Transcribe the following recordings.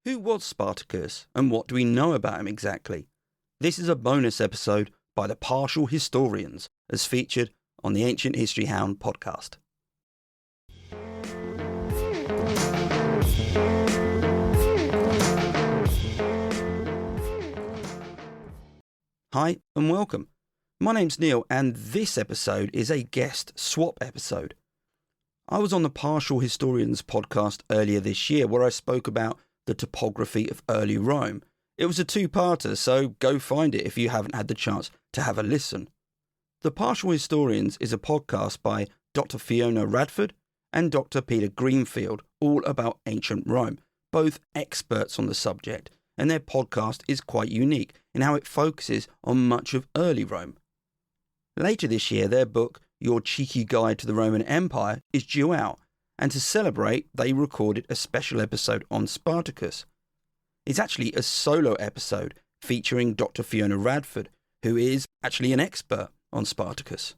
Who was Spartacus and what do we know about him exactly? This is a bonus episode by the Partial Historians as featured on the Ancient History Hound podcast. Hi and welcome. My name's Neil and this episode is a guest swap episode. I was on the Partial Historians podcast earlier this year where I spoke about the topography of early Rome. It was a two-parter, so go find it if you haven't had the chance to have a listen. The Partial Historians is a podcast by Dr. Fiona Radford and Dr. Peter Greenfield, all about ancient Rome, both experts on the subject, and their podcast is quite unique in how it focuses on much of early Rome. Later this year, their book, Your Cheeky Guide to the Roman Empire, is due out, and to celebrate, they recorded a special episode on Spartacus. It's actually a solo episode featuring Dr. Fiona Radford, who is actually an expert on Spartacus.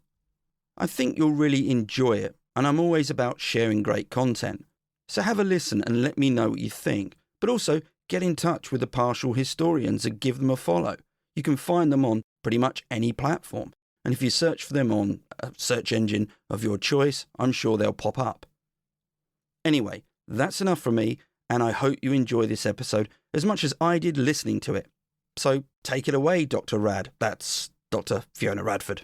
I think you'll really enjoy it, and I'm always about sharing great content. So have a listen and let me know what you think, but also get in touch with the Partial Historians and give them a follow. You can find them on pretty much any platform, and if you search for them on a search engine of your choice, I'm sure they'll pop up. Anyway, that's enough from me, and I hope you enjoy this episode as much as I did listening to it. So take it away, Dr. Rad. That's Dr. Fiona Radford.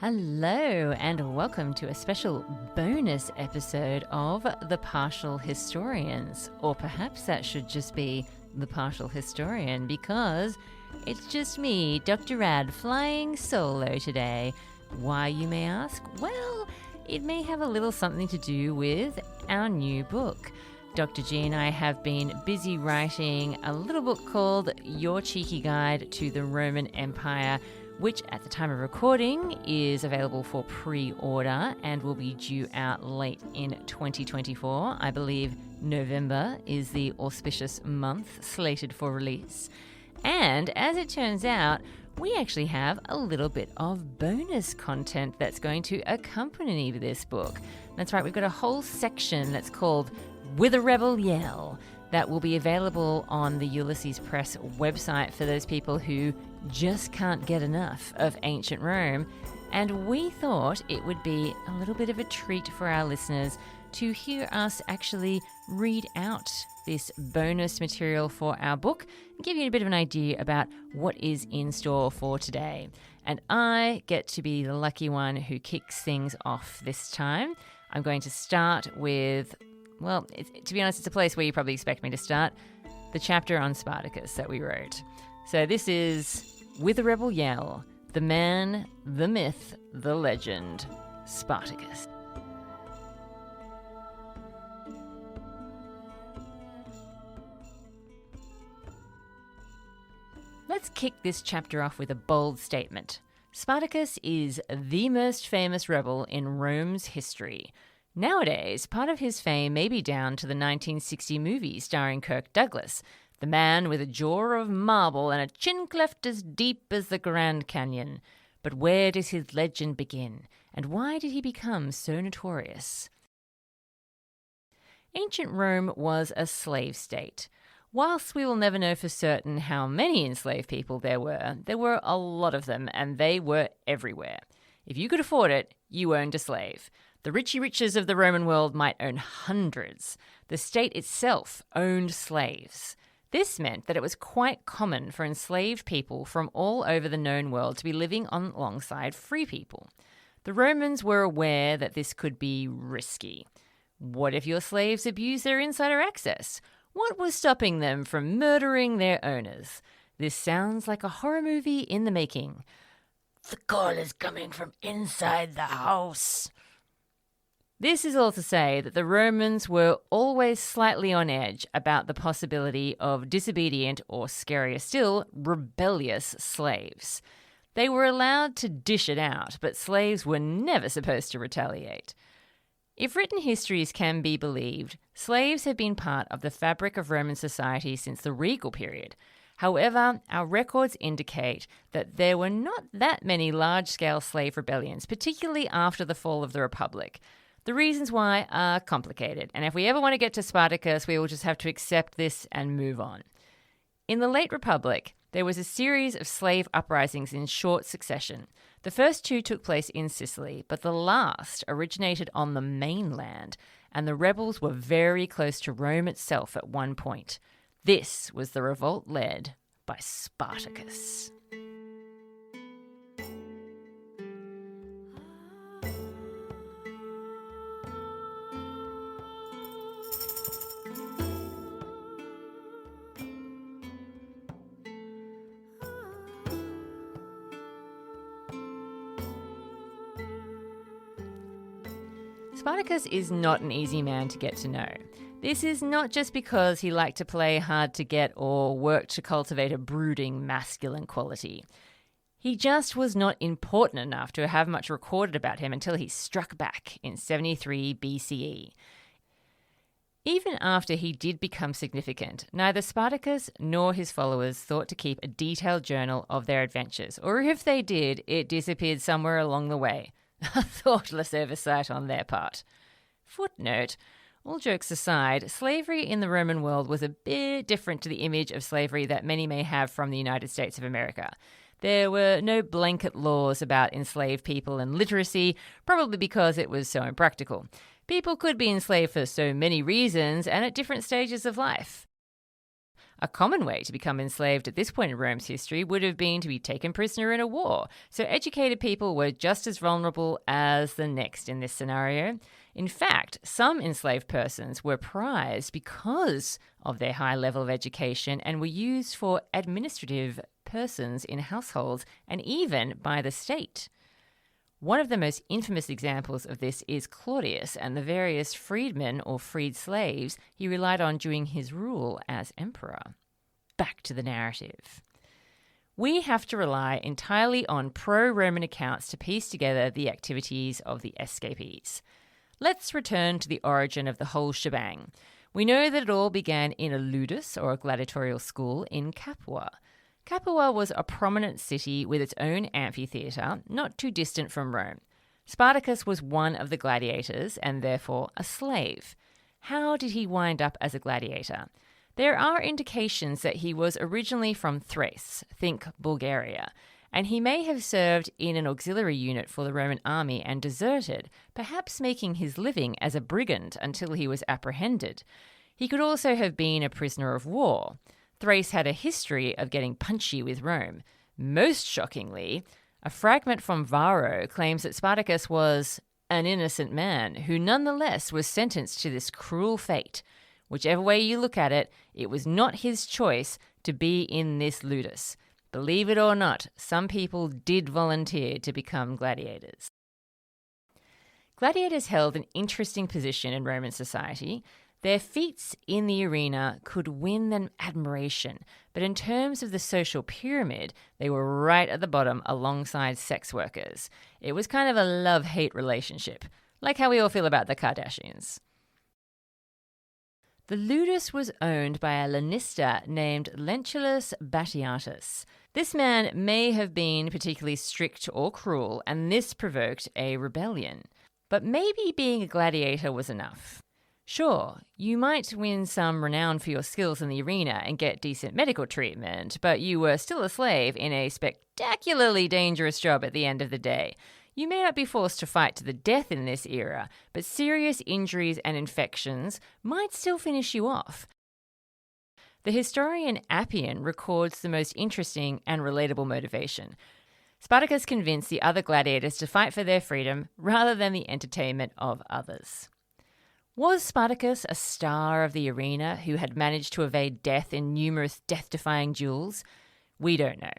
Hello and welcome to a special bonus episode of The Partial Historians, or perhaps that should just be The Partial Historian because it's just me, Dr. Rad, flying solo today. Why, you may ask? Well, it may have a little something to do with our new book. Dr. G and I have been busy writing a little book called Your Cheeky Guide to the Roman Empire, which at the time of recording is available for pre-order and will be due out late in 2024. I believe November is the auspicious month slated for release. And as it turns out, we actually have a little bit of bonus content that's going to accompany this book. That's right, we've got a whole section that's called With a Rebel Yell that will be available on the Ulysses Press website for those people who just can't get enough of ancient Rome. And we thought it would be a little bit of a treat for our listeners to hear us actually read out this bonus material for our book and give you a bit of an idea about what is in store for today. And I get to be the lucky one who kicks things off this time. I'm going to start with, well, to be honest, it's a place where you probably expect me to start, the chapter on Spartacus that we wrote. So this is With a Rebel Yell, the man, the myth, the legend, Spartacus. Let's kick this chapter off with a bold statement. Spartacus is the most famous rebel in Rome's history. Nowadays, part of his fame may be down to the 1960 movie starring Kirk Douglas, the man with a jaw of marble and a chin cleft as deep as the Grand Canyon. But where does his legend begin, and why did he become so notorious? Ancient Rome was a slave state. Whilst we will never know for certain how many enslaved people there were a lot of them, and they were everywhere. If you could afford it, you owned a slave. The richy riches of the Roman world might own hundreds. The state itself owned slaves. This meant that it was quite common for enslaved people from all over the known world to be living alongside free people. The Romans were aware that this could be risky. What if your slaves abused their insider access? What was stopping them from murdering their owners? This sounds like a horror movie in the making. The call is coming from inside the house. This is all to say that the Romans were always slightly on edge about the possibility of disobedient, or scarier still, rebellious slaves. They were allowed to dish it out, but slaves were never supposed to retaliate. If written histories can be believed, slaves have been part of the fabric of Roman society since the Regal period. However, our records indicate that there were not that many large-scale slave rebellions, particularly after the fall of the Republic. The reasons why are complicated, and if we ever want to get to Spartacus, we will just have to accept this and move on. In the late Republic, there was a series of slave uprisings in short succession. The first two took place in Sicily, but the last originated on the mainland, and the rebels were very close to Rome itself at one point. This was the revolt led by Spartacus. Spartacus is not an easy man to get to know. This is not just because he liked to play hard to get or worked to cultivate a brooding masculine quality. He just was not important enough to have much recorded about him until he struck back in 73 BCE. Even after he did become significant, neither Spartacus nor his followers thought to keep a detailed journal of their adventures, or if they did, it disappeared somewhere along the way. A thoughtless oversight on their part. Footnote: all jokes aside, slavery in the Roman world was a bit different to the image of slavery that many may have from the United States of America. There were no blanket laws about enslaved people and literacy, probably because it was so impractical. People could be enslaved for so many reasons and at different stages of life. A common way to become enslaved at this point in Rome's history would have been to be taken prisoner in a war, so educated people were just as vulnerable as the next in this scenario. In fact, some enslaved persons were prized because of their high level of education and were used for administrative persons in households and even by the state. One of the most infamous examples of this is Claudius and the various freedmen or freed slaves he relied on during his rule as emperor. Back to the narrative. We have to rely entirely on pro-Roman accounts to piece together the activities of the escapees. Let's return to the origin of the whole shebang. We know that it all began in a ludus, or a gladiatorial school, in Capua. Capua was a prominent city with its own amphitheatre, not too distant from Rome. Spartacus was one of the gladiators and therefore a slave. How did he wind up as a gladiator? There are indications that he was originally from Thrace, think Bulgaria, and he may have served in an auxiliary unit for the Roman army and deserted, perhaps making his living as a brigand until he was apprehended. He could also have been a prisoner of war. Thrace had a history of getting punchy with Rome. Most shockingly, a fragment from Varro claims that Spartacus was an innocent man who nonetheless was sentenced to this cruel fate. Whichever way you look at it, it was not his choice to be in this ludus. Believe it or not, some people did volunteer to become gladiators. Gladiators held an interesting position in Roman society. Their feats in the arena could win them admiration, but in terms of the social pyramid, they were right at the bottom alongside sex workers. It was kind of a love-hate relationship, like how we all feel about the Kardashians. The ludus was owned by a lanista named Lentulus Batiatus. This man may have been particularly strict or cruel, and this provoked a rebellion. But maybe being a gladiator was enough. Sure, you might win some renown for your skills in the arena and get decent medical treatment, but you were still a slave in a spectacularly dangerous job at the end of the day. You may not be forced to fight to the death in this era, but serious injuries and infections might still finish you off. The historian Appian records the most interesting and relatable motivation. Spartacus convinced the other gladiators to fight for their freedom rather than the entertainment of others. Was Spartacus a star of the arena who had managed to evade death in numerous death-defying duels? We don't know.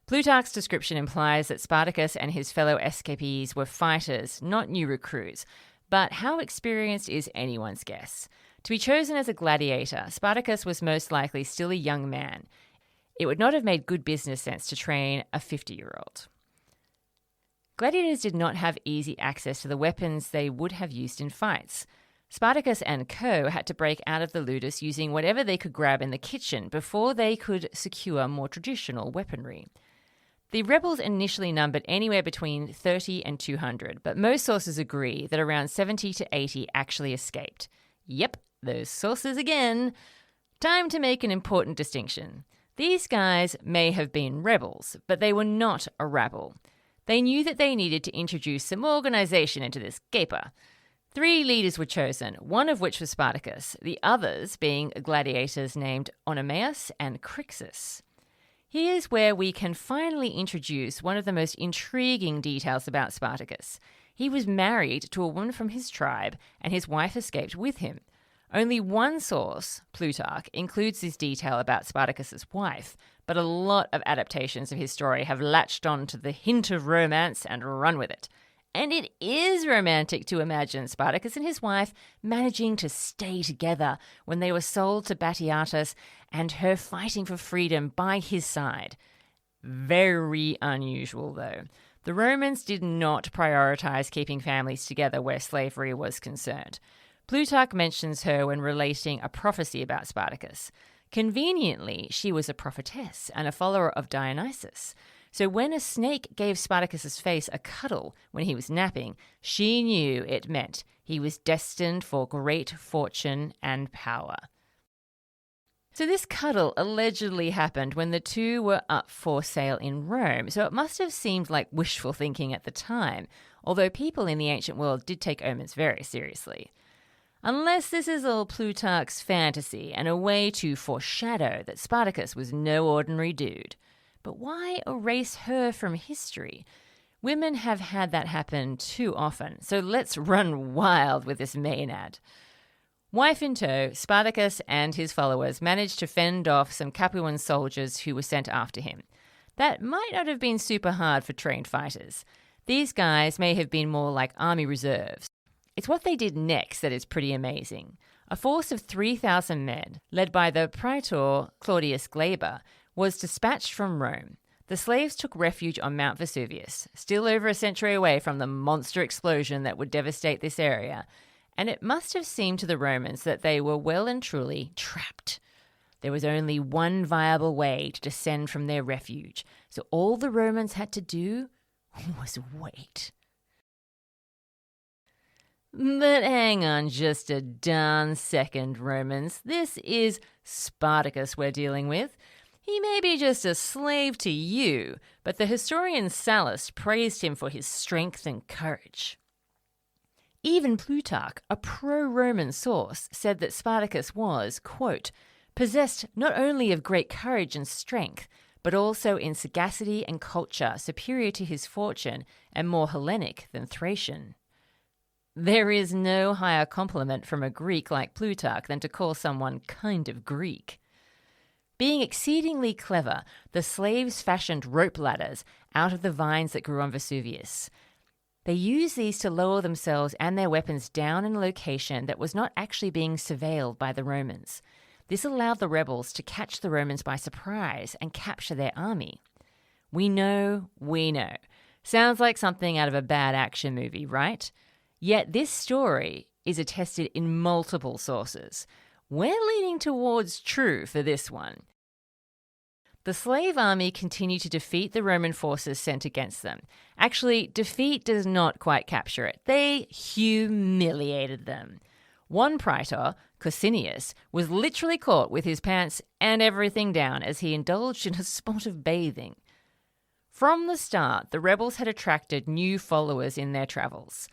Plutarch's description implies that Spartacus and his fellow escapees were fighters, not new recruits, but how experienced is anyone's guess. To be chosen as a gladiator, Spartacus was most likely still a young man. It would not have made good business sense to train a 50-year-old. Gladiators did not have easy access to the weapons they would have used in fights. Spartacus and co. had to break out of the ludus using whatever they could grab in the kitchen before they could secure more traditional weaponry. The rebels initially numbered anywhere between 30 and 200, but most sources agree that around 70 to 80 actually escaped. Yep, those sources again. Time to make an important distinction. These guys may have been rebels, but they were not a rabble. They knew that they needed to introduce some organization into this caper. 3 leaders were chosen, one of which was Spartacus, the others being gladiators named Oenomaus and Crixus. Here's where we can finally introduce one of the most intriguing details about Spartacus. He was married to a woman from his tribe, and his wife escaped with him. Only one source, Plutarch, includes this detail about Spartacus's wife, but a lot of adaptations of his story have latched on to the hint of romance and run with it. And it is romantic to imagine Spartacus and his wife managing to stay together when they were sold to Gladiators and her fighting for freedom by his side. Very unusual, though. The Romans did not prioritize keeping families together where slavery was concerned. Plutarch mentions her when relating a prophecy about Spartacus. Conveniently, she was a prophetess and a follower of Dionysus. So when a snake gave Spartacus's face a cuddle when he was napping, she knew it meant he was destined for great fortune and power. So this cuddle allegedly happened when the two were up for sale in Rome, so it must have seemed like wishful thinking at the time, although people in the ancient world did take omens very seriously. Unless this is all Plutarch's fantasy and a way to foreshadow that Spartacus was no ordinary dude. But why erase her from history? Women have had that happen too often, so let's run wild with this Maenad. Wife in tow, Spartacus and his followers managed to fend off some Capuan soldiers who were sent after him. That might not have been super hard for trained fighters. These guys may have been more like army reserves. It's what they did next that is pretty amazing. A force of 3,000 men, led by the praetor Claudius Glaber, was dispatched from Rome. The slaves took refuge on Mount Vesuvius, still over a century away from the monster explosion that would devastate this area, and it must have seemed to the Romans that they were well and truly trapped. There was only one viable way to descend from their refuge, so all the Romans had to do was wait. But hang on just a darn second, Romans. This is Spartacus we're dealing with. He may be just a slave to you, but the historian Sallust praised him for his strength and courage. Even Plutarch, a pro-Roman source, said that Spartacus was, quote, possessed not only of great courage and strength, but also in sagacity and culture superior to his fortune and more Hellenic than Thracian. There is no higher compliment from a Greek like Plutarch than to call someone kind of Greek. Being exceedingly clever, the slaves fashioned rope ladders out of the vines that grew on Vesuvius. They used these to lower themselves and their weapons down in a location that was not actually being surveilled by the Romans. This allowed the rebels to catch the Romans by surprise and capture their army. We know. Sounds like something out of a bad action movie, right? Yet this story is attested in multiple sources. We're leaning towards true for this one. The slave army continued to defeat the Roman forces sent against them. Actually, defeat does not quite capture it. They humiliated them. One praetor, Cosinius, was literally caught with his pants and everything down as he indulged in a spot of bathing. From the start, the rebels had attracted new followers in their travels.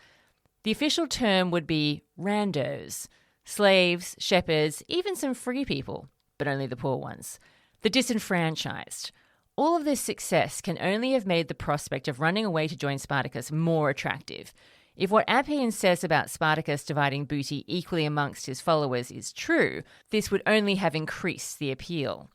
The official term would be randos, slaves, shepherds, even some free people, but only the poor ones. The disenfranchised. All of this success can only have made the prospect of running away to join Spartacus more attractive. If what Appian says about Spartacus dividing booty equally amongst his followers is true, this would only have increased the appeal.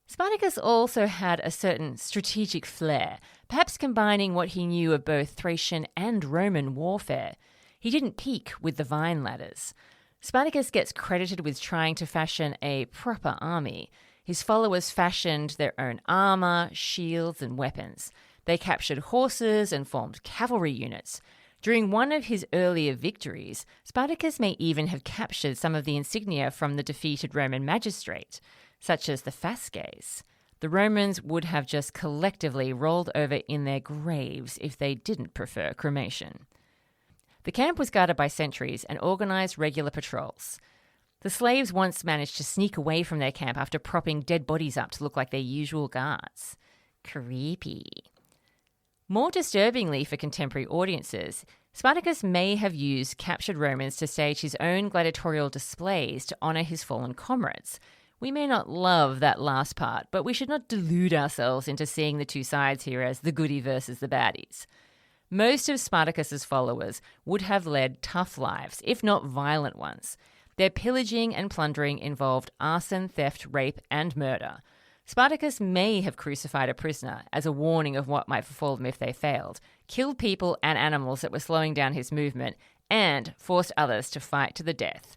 Spartacus also had a certain strategic flair, perhaps combining what he knew of both Thracian and Roman warfare. He didn't peak with the vine ladders. Spartacus gets credited with trying to fashion a proper army. His followers fashioned their own armor, shields, and weapons. They captured horses and formed cavalry units. During one of his earlier victories, Spartacus may even have captured some of the insignia from the defeated Roman magistrate, such as the fasces. The Romans would have just collectively rolled over in their graves if they didn't prefer cremation. The camp was guarded by sentries and organized regular patrols. The slaves once managed to sneak away from their camp after propping dead bodies up to look like their usual guards. Creepy. More disturbingly for contemporary audiences, Spartacus may have used captured Romans to stage his own gladiatorial displays to honor his fallen comrades. We may not love that last part, but we should not delude ourselves into seeing the two sides here as the goody versus the baddies. Most of Spartacus's followers would have led tough lives, if not violent ones. Their pillaging and plundering involved arson, theft, rape, and murder. Spartacus may have crucified a prisoner as a warning of what might befall them if they failed, killed people and animals that were slowing down his movement, and forced others to fight to the death.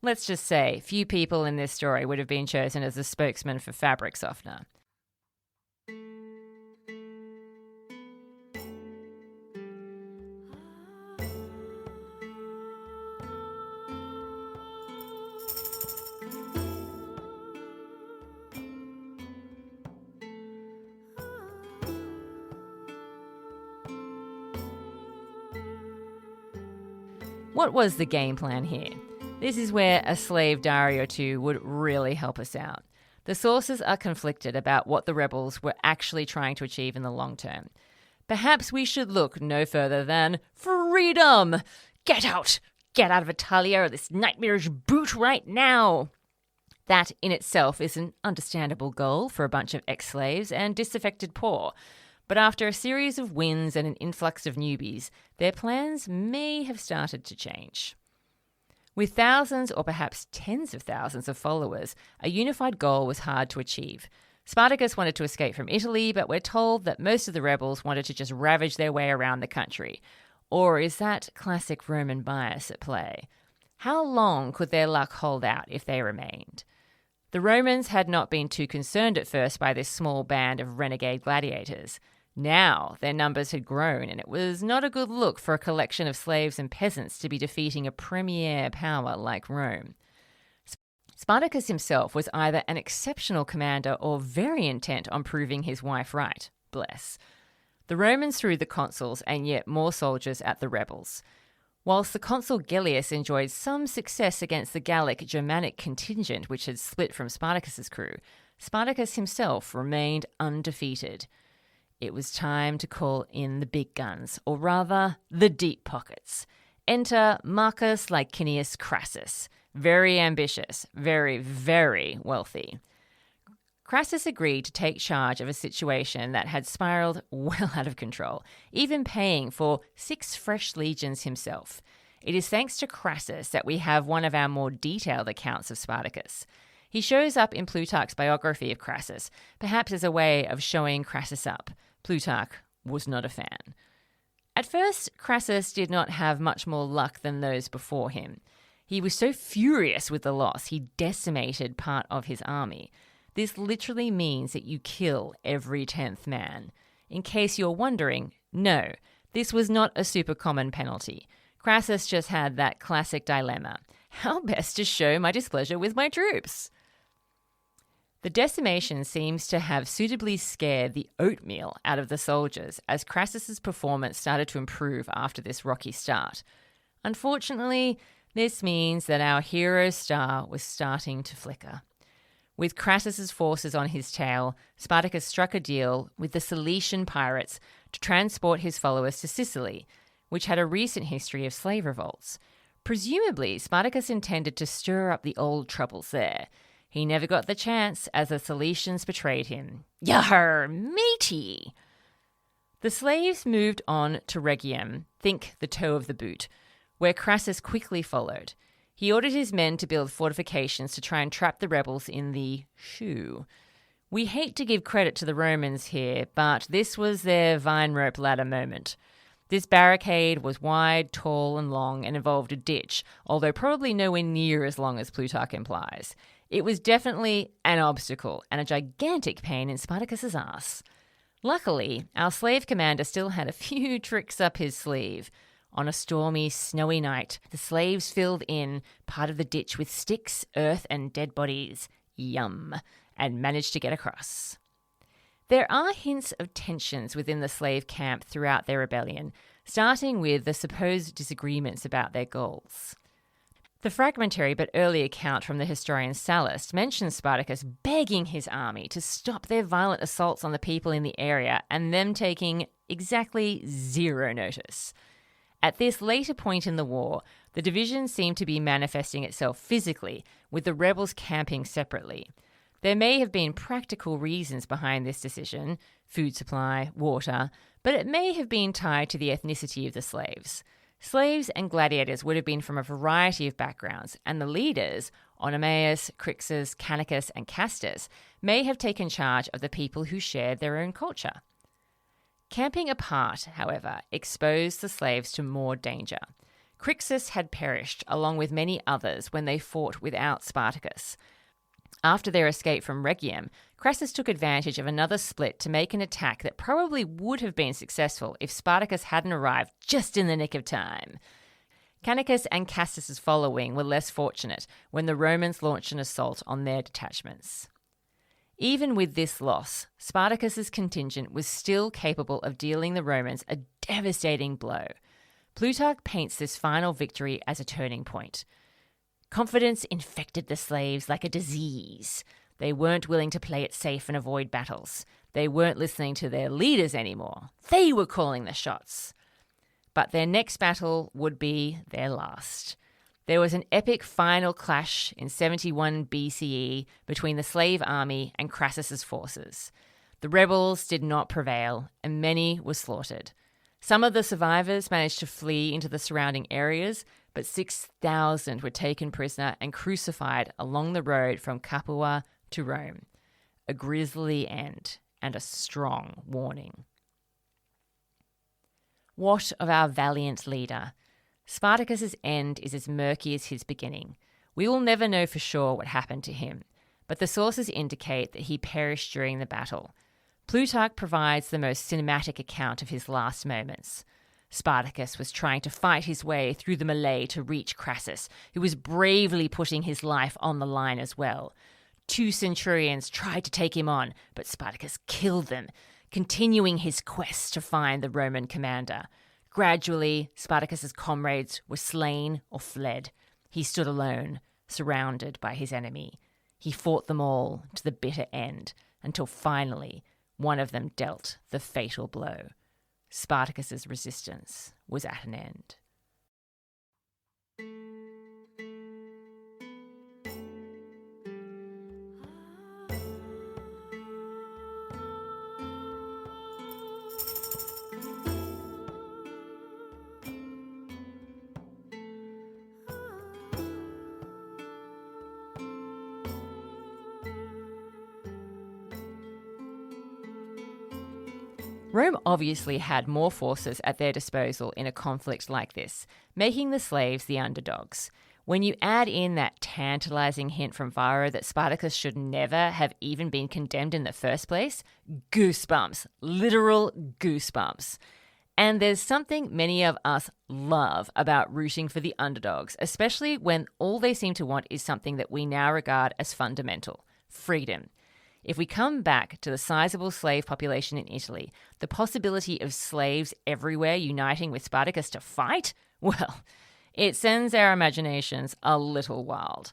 Let's just say few people in this story would have been chosen as the spokesman for fabric softener. What was the game plan here? This is where a slave diary or two would really help us out. The sources are conflicted about what the rebels were actually trying to achieve in the long term. Perhaps we should look no further than freedom! Get out! Get out of Italia or this nightmarish boot right now! That in itself is an understandable goal for a bunch of ex-slaves and disaffected poor. But after a series of wins and an influx of newbies, their plans may have started to change. With thousands or perhaps tens of thousands of followers, a unified goal was hard to achieve. Spartacus wanted to escape from Italy, but we're told that most of the rebels wanted to just ravage their way around the country. Or is that classic Roman bias at play? How long could their luck hold out if they remained? The Romans had not been too concerned at first by this small band of renegade gladiators. Now their numbers had grown, and it was not a good look for a collection of slaves and peasants to be defeating a premier power like Rome. Spartacus himself was either an exceptional commander or very intent on proving his wife right. Bless. The Romans threw the consuls and yet more soldiers at the rebels. Whilst the consul Gellius enjoyed some success against the Gallic Germanic contingent which had split from Spartacus's crew, Spartacus himself remained undefeated. It was time to call in the big guns, or rather, the deep pockets. Enter Marcus Licinius Crassus, very ambitious, very, very wealthy. Crassus agreed to take charge of a situation that had spiraled well out of control, even paying for 6 fresh legions himself. It is thanks to Crassus that we have one of our more detailed accounts of Spartacus. He shows up in Plutarch's biography of Crassus, perhaps as a way of showing Crassus up. Plutarch was not a fan. At first, Crassus did not have much more luck than those before him. He was so furious with the loss, he decimated part of his army. This literally means that you kill every 10th man. In case you're wondering, no, this was not a super common penalty. Crassus just had that classic dilemma. How best to show my displeasure with my troops? The decimation seems to have suitably scared the oatmeal out of the soldiers as Crassus's performance started to improve after this rocky start. Unfortunately, this means that our hero's star was starting to flicker. With Crassus's forces on his tail, Spartacus struck a deal with the Cilician pirates to transport his followers to Sicily, which had a recent history of slave revolts. Presumably, Spartacus intended to stir up the old troubles there. He never got the chance as the Cilicians betrayed him. Yar, matey! The slaves moved on to Rhegium, think the toe of the boot, where Crassus quickly followed. He ordered his men to build fortifications to try and trap the rebels in the shoe. We hate to give credit to the Romans here, but this was their vine rope ladder moment. This barricade was wide, tall, and long, and involved a ditch, although probably nowhere near as long as Plutarch implies. It was definitely an obstacle and a gigantic pain in Spartacus's ass. Luckily, our slave commander still had a few tricks up his sleeve. On a stormy, snowy night, the slaves filled in part of the ditch with sticks, earth, and dead bodies. Yum. And managed to get across. There are hints of tensions within the slave camp throughout their rebellion, starting with the supposed disagreements about their goals. The fragmentary but early account from the historian Sallust mentions Spartacus begging his army to stop their violent assaults on the people in the area and them taking exactly zero notice. At this later point in the war, the division seemed to be manifesting itself physically, with the rebels camping separately. There may have been practical reasons behind this decision, food supply, water, but it may have been tied to the ethnicity of the slaves. Slaves and gladiators would have been from a variety of backgrounds, and the leaders, Oenomaus, Crixus, Canicus, and Castus, may have taken charge of the people who shared their own culture. Camping apart, however, exposed the slaves to more danger. Crixus had perished, along with many others, when they fought without Spartacus. After their escape from Rhegium, Crassus took advantage of another split to make an attack that probably would have been successful if Spartacus hadn't arrived just in the nick of time. Canicus and Castus's following were less fortunate when the Romans launched an assault on their detachments. Even with this loss, Spartacus's contingent was still capable of dealing the Romans a devastating blow. Plutarch paints this final victory as a turning point. Confidence infected the slaves like a disease. They weren't willing to play it safe and avoid battles. They weren't listening to their leaders anymore. They were calling the shots. But their next battle would be their last. There was an epic final clash in 71 BCE between the slave army and Crassus's forces. The rebels did not prevail, and many were slaughtered. Some of the survivors managed to flee into the surrounding areas, but 6,000 were taken prisoner and crucified along the road from Capua to Rome. A grisly end and a strong warning. What of our valiant leader? Spartacus's end is as murky as his beginning. We will never know for sure what happened to him, but the sources indicate that he perished during the battle. Plutarch provides the most cinematic account of his last moments. Spartacus was trying to fight his way through the melee to reach Crassus, who was bravely putting his life on the line as well. 2 centurions tried to take him on, but Spartacus killed them, continuing his quest to find the Roman commander. Gradually, Spartacus's comrades were slain or fled. He stood alone, surrounded by his enemy. He fought them all to the bitter end, until finally one of them dealt the fatal blow. Spartacus's resistance was at an end. Rome obviously had more forces at their disposal in a conflict like this, making the slaves the underdogs. When you add in that tantalizing hint from Varro that Spartacus should never have even been condemned in the first place, goosebumps, literal goosebumps. And there's something many of us love about rooting for the underdogs, especially when all they seem to want is something that we now regard as fundamental: freedom. If we come back to the sizable slave population in Italy, the possibility of slaves everywhere uniting with Spartacus to fight, well, it sends our imaginations a little wild.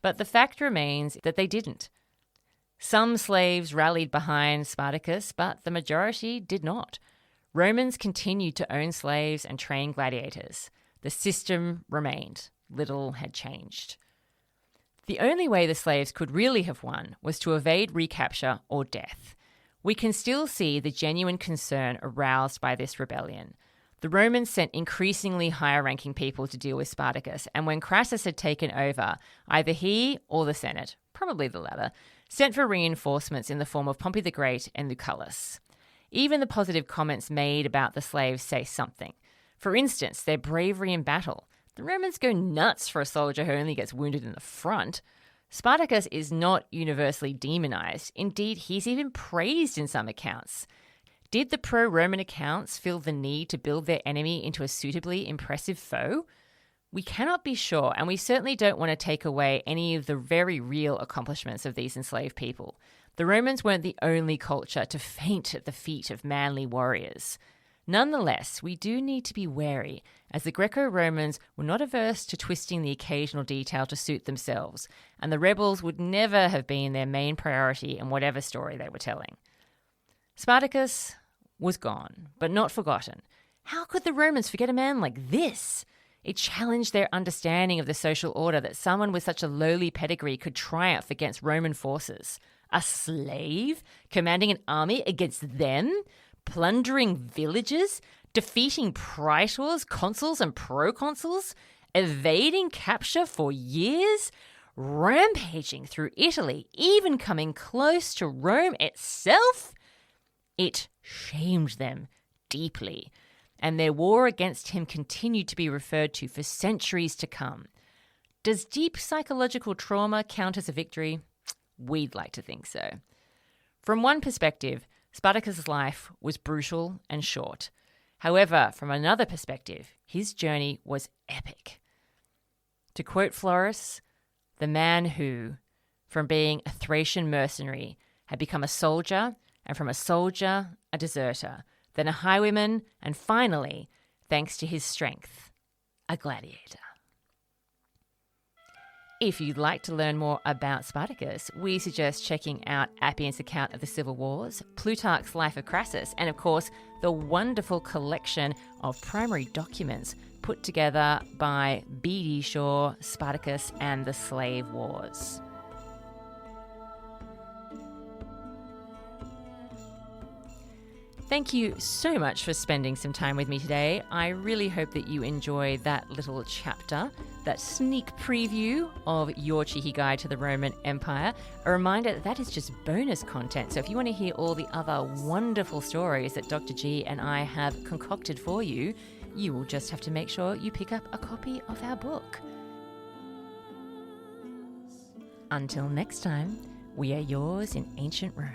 But the fact remains that they didn't. Some slaves rallied behind Spartacus, but the majority did not. Romans continued to own slaves and train gladiators. The system remained. Little had changed. The only way the slaves could really have won was to evade recapture or death. We can still see the genuine concern aroused by this rebellion. The Romans sent increasingly higher-ranking people to deal with Spartacus, and when Crassus had taken over, either he or the Senate, probably the latter, sent for reinforcements in the form of Pompey the Great and Lucullus. Even the positive comments made about the slaves say something. For instance, their bravery in battle. The Romans go nuts for a soldier who only gets wounded in the front. Spartacus is not universally demonized. Indeed, he's even praised in some accounts. Did the pro-Roman accounts feel the need to build their enemy into a suitably impressive foe? We cannot be sure, and we certainly don't want to take away any of the very real accomplishments of these enslaved people. The Romans weren't the only culture to faint at the feet of manly warriors. Nonetheless, we do need to be wary, as the Greco-Romans were not averse to twisting the occasional detail to suit themselves, and the rebels would never have been their main priority in whatever story they were telling. Spartacus was gone, but not forgotten. How could the Romans forget a man like this? It challenged their understanding of the social order that someone with such a lowly pedigree could triumph against Roman forces. A slave commanding an army against them? Plundering villages? Defeating praetors, consuls and proconsuls? Evading capture for years? Rampaging through Italy, even coming close to Rome itself? It shamed them deeply, and their war against him continued to be referred to for centuries to come. Does deep psychological trauma count as a victory? We'd like to think so. From one perspective, Spartacus' life was brutal and short. However, from another perspective, his journey was epic. To quote Florus, the man who, from being a Thracian mercenary, had become a soldier, and from a soldier, a deserter, then a highwayman, and finally, thanks to his strength, a gladiator. If you'd like to learn more about Spartacus, we suggest checking out Appian's account of the Civil Wars, Plutarch's Life of Crassus, and of course, the wonderful collection of primary documents put together by B.D. Shaw, Spartacus and the Slave Wars. Thank you so much for spending some time with me today. I really hope that you enjoy that little chapter, that sneak preview of your cheeky guide to the Roman Empire. A reminder that is just bonus content. So if you want to hear all the other wonderful stories that Dr. G and I have concocted for you, you will just have to make sure you pick up a copy of our book. Until next time, we are yours in ancient Rome.